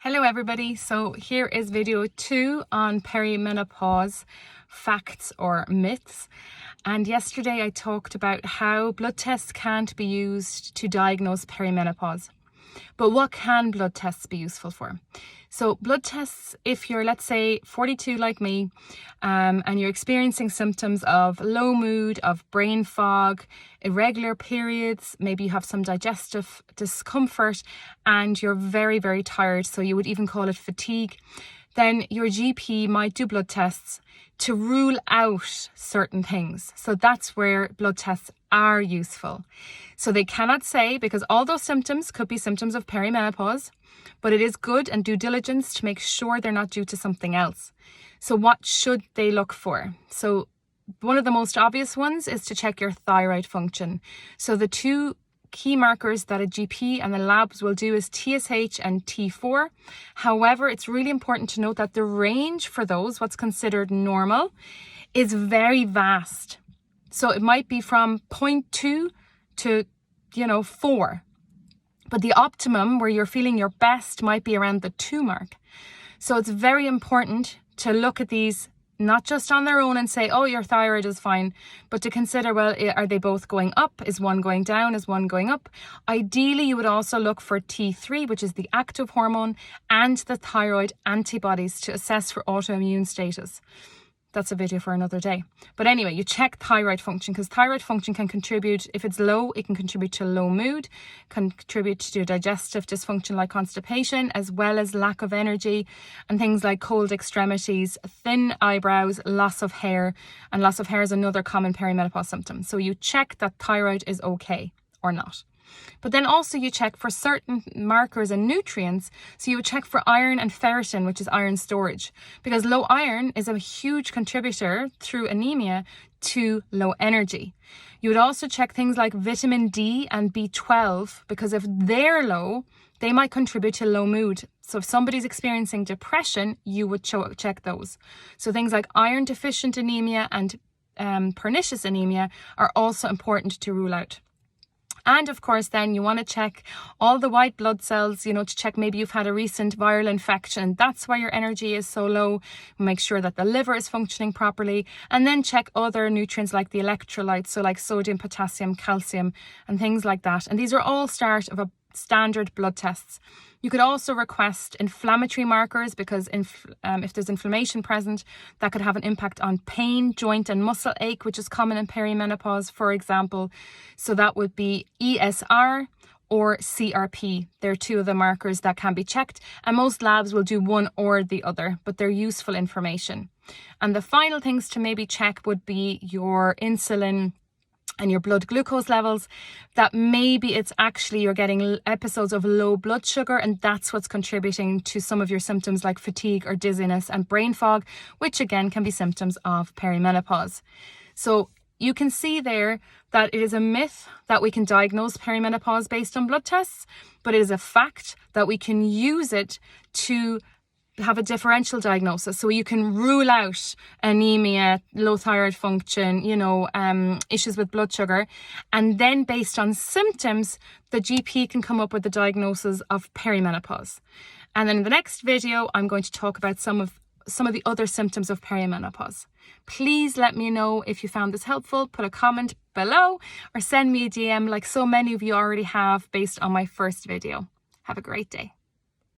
Hello everybody, so here is video 2 on perimenopause facts or myths. And yesterday I talked about how blood tests can't be used to diagnose perimenopause. But what can blood tests be useful for? So blood tests, if you're, let's say, 42 like me, and you're experiencing symptoms of low mood, of brain fog, irregular periods, maybe you have some digestive discomfort and you're very, very tired, so you would even call it fatigue, then your GP might do blood tests to rule out certain things. So that's where blood tests are useful. So they cannot say, because all those symptoms could be symptoms of perimenopause, but it is good and due diligence to make sure they're not due to something else. So what should they look for? So one of the most obvious ones is to check your thyroid function. So the two key markers that a GP and the labs will do is TSH and T4. However, it's really important to note that the range for those, what's considered normal, is very vast. So it might be from 0.2 to 4. But the optimum, where you're feeling your best, might be around the 2 mark. So it's very important to look at these not just on their own and say, oh, your thyroid is fine, but to consider, well, are they both going up? Is one going down? Is one going up? Ideally, you would also look for T3, which is the active hormone, and the thyroid antibodies to assess for autoimmune status. That's a video for another day. But anyway, you check thyroid function, because thyroid function can contribute, if it's low, it can contribute to low mood, contribute to digestive dysfunction like constipation, as well as lack of energy and things like cold extremities, thin eyebrows, loss of hair. And loss of hair is another common perimenopause symptom. So you check that thyroid is okay or not. But then also you check for certain markers and nutrients. So you would check for iron and ferritin, which is iron storage, because low iron is a huge contributor through anemia to low energy. You would also check things like vitamin D and B12, because if they're low, they might contribute to low mood. So if somebody's experiencing depression, you would check those. So things like iron deficient anemia and pernicious anemia are also important to rule out. And of course, then you want to check all the white blood cells, to check maybe you've had a recent viral infection. That's why your energy is so low. Make sure that the liver is functioning properly. And then check other nutrients like the electrolytes, so like sodium, potassium, calcium, and things like that. And these are all start of a standard blood tests. You could also request inflammatory markers, because if there's inflammation present, that could have an impact on pain, joint and muscle ache, which is common in perimenopause, for example. So that would be ESR or CRP. They're two of the markers that can be checked, and most labs will do one or the other, but they're useful information. And the final things to maybe check would be your insulin and your blood glucose levels, that maybe it's actually you're getting episodes of low blood sugar, and that's what's contributing to some of your symptoms like fatigue or dizziness and brain fog, which again can be symptoms of perimenopause. So you can see there that it is a myth that we can diagnose perimenopause based on blood tests, but it is a fact that we can use it to have a differential diagnosis. So you can rule out anemia, low thyroid function, issues with blood sugar. And then based on symptoms, the GP can come up with the diagnosis of perimenopause. And then in the next video, I'm going to talk about some of the other symptoms of perimenopause. Please let me know if you found this helpful. Put a comment below or send me a DM like so many of you already have based on my first video. Have a great day.